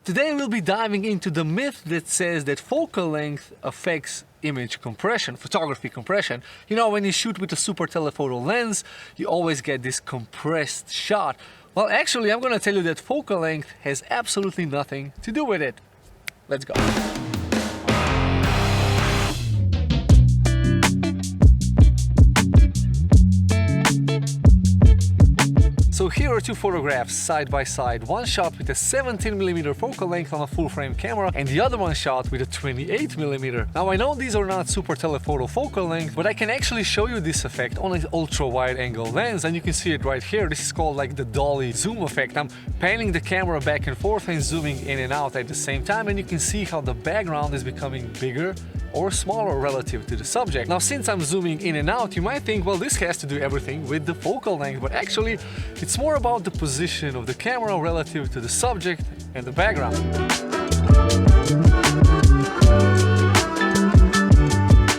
Today we'll be diving into the myth that says that focal length affects image compression, photography compression. You know, when you shoot with a super telephoto lens, you always get this compressed shot. Well, actually, I'm gonna tell you that focal length has absolutely nothing to do with it. Let's go. So here are two photographs side by side, one shot with a 17mm focal length on a full frame camera and the other one shot with a 28mm. Now I know these are not super telephoto focal length, but I can actually show you this effect on an ultra wide angle lens, and you can see it right here. This is called like the dolly zoom effect. I'm panning the camera back and forth and zooming in and out at the same time, and you can see how the background is becoming bigger or smaller relative to the subject. Now since I'm zooming in and out, you might think, well, this has to do everything with the focal length, but actually it's more about the position of the camera relative to the subject and the background.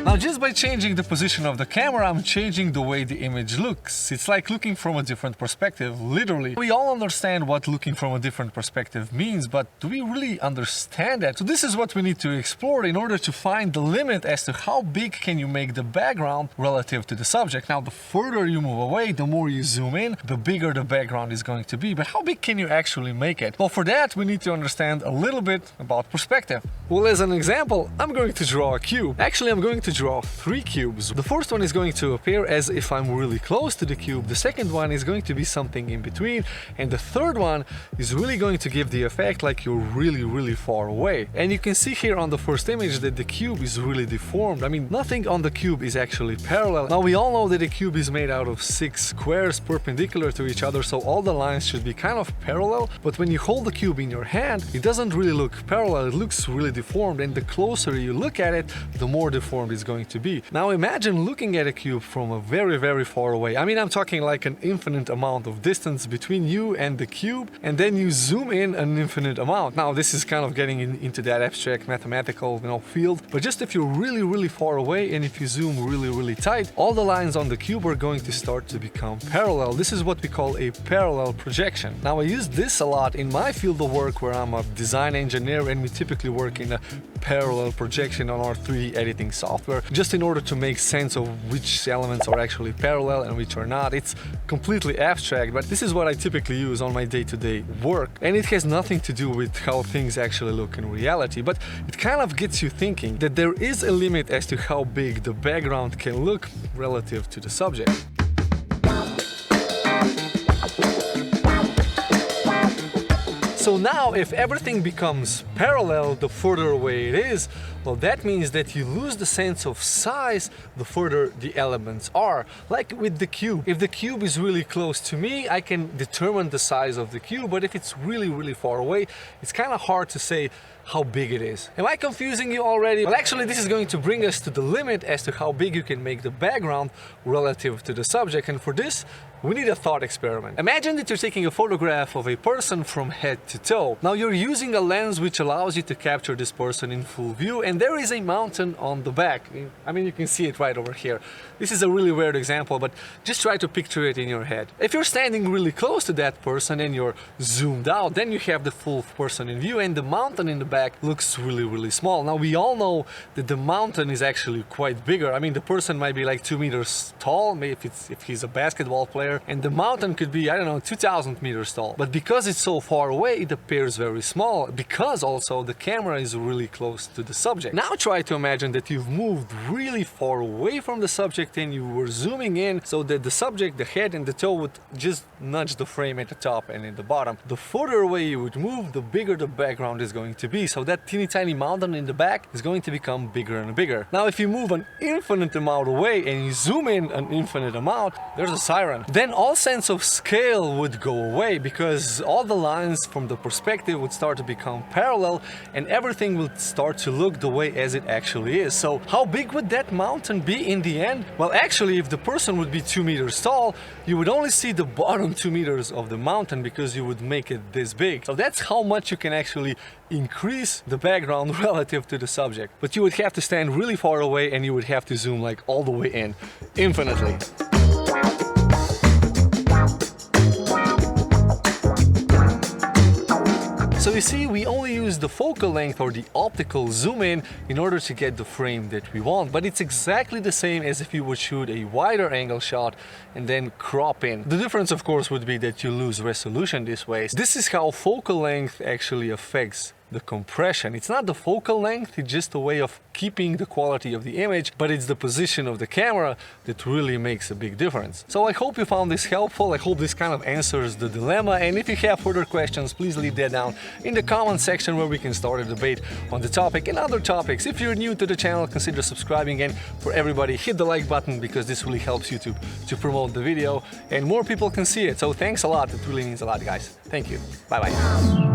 Now just by changing the position of the camera, I'm changing the way the image looks. It's like looking from a different perspective, literally. We all understand what looking from a different perspective means, but do we really understand that? So this is what we need to explore in order to find the limit as to how big can you make the background relative to the subject. Now the further you move away, the more you zoom in, the bigger the background is going to be. But how big can you actually make it? Well, for that we need to understand a little bit about perspective. Well, as an example, I'm going to draw a cube. Actually, I'm going to draw 3 cubes. The first one is going to appear as if I'm really close to the cube, the second one is going to be something in between, and the third one is really going to give the effect like you're really far away. And you can see here on the first image that the cube is really deformed. I mean, nothing on the cube is actually parallel. Now we all know that a cube is made out of 6 squares perpendicular to each other, so all the lines should be kind of parallel, but when you hold the cube in your hand, it doesn't really look parallel, it looks really deformed, and the closer you look at it, the more deformed it's going to be. Now imagine looking at a cube from a very far away. I mean, I'm talking like an infinite amount of distance between you and the cube, and then you zoom in an infinite amount. Now this is kind of getting into that abstract mathematical, field, but just if you're really far away and if you zoom really tight, all the lines on the cube are going to start to become parallel. This is what we call a parallel projection. Now I use this a lot in my field of work where I'm a design engineer, and we typically work in a parallel projection on our 3D editing software, just in order to make sense of which elements are actually parallel and which are not. It's completely abstract, but this is what I typically use on my day-to-day work, and it has nothing to do with how things actually look in reality, but it kind of gets you thinking that there is a limit as to how big the background can look relative to the subject. So now if everything becomes parallel the further away it is, well, that means that you lose the sense of size the further the elements are. Like with the cube. If the cube is really close to me, I can determine the size of the cube, but if it's really far away, it's kind of hard to say how big it is. Am I confusing you already? Well, actually this is going to bring us to the limit as to how big you can make the background relative to the subject, and for this we need a thought experiment. Imagine that you're taking a photograph of a person from head to toe. Now you're using a lens which allows you to capture this person in full view, and there is a mountain on the back. I mean, you can see it right over here. This is a really weird example, but just try to picture it in your head. If you're standing really close to that person and you're zoomed out, then you have the full person in view, and the mountain in the back looks really small. Now we all know that the mountain is actually quite bigger. I mean, the person might be like 2 meters tall, maybe if he's a basketball player, and the mountain could be, I don't know, 2,000 meters tall. But because it's so far away, it appears very small, because also the camera is really close to the subject. Now try to imagine that you've moved really far away from the subject and you were zooming in so that the subject, the head and the toe would just nudge the frame at the top and in the bottom. The further away you would move, the bigger the background is going to be. So that teeny tiny mountain in the back is going to become bigger and bigger. Now if you move an infinite amount away and you zoom in an infinite amount, there's a siren. Then all sense of scale would go away, because all the lines from the perspective would start to become parallel and everything would start to look the way as it actually is. So how big would that mountain be in the end? Well, actually, if the person would be 2 meters tall, you would only see the bottom 2 meters of the mountain, because you would make it this big. So that's how much you can actually increase the background relative to the subject. But you would have to stand really far away and you would have to zoom like all the way in, infinitely. So you see, we only use the focal length or the optical zoom in order to get the frame that we want, but it's exactly the same as if you would shoot a wider angle shot and then crop in. The difference, of course, would be that you lose resolution this way. This is how focal length actually affects the compression. It's not the focal length, it's just a way of keeping the quality of the image, but it's the position of the camera that really makes a big difference. So I hope you found this helpful. I hope this kind of answers the dilemma, and if you have further questions, please leave that down in the comment section where we can start a debate on the topic and other topics. If you're new to the channel, consider subscribing, and for everybody, hit the like button because this really helps YouTube to promote the video and more people can see it. So thanks a lot, it really means a lot, guys. Thank you. Bye bye.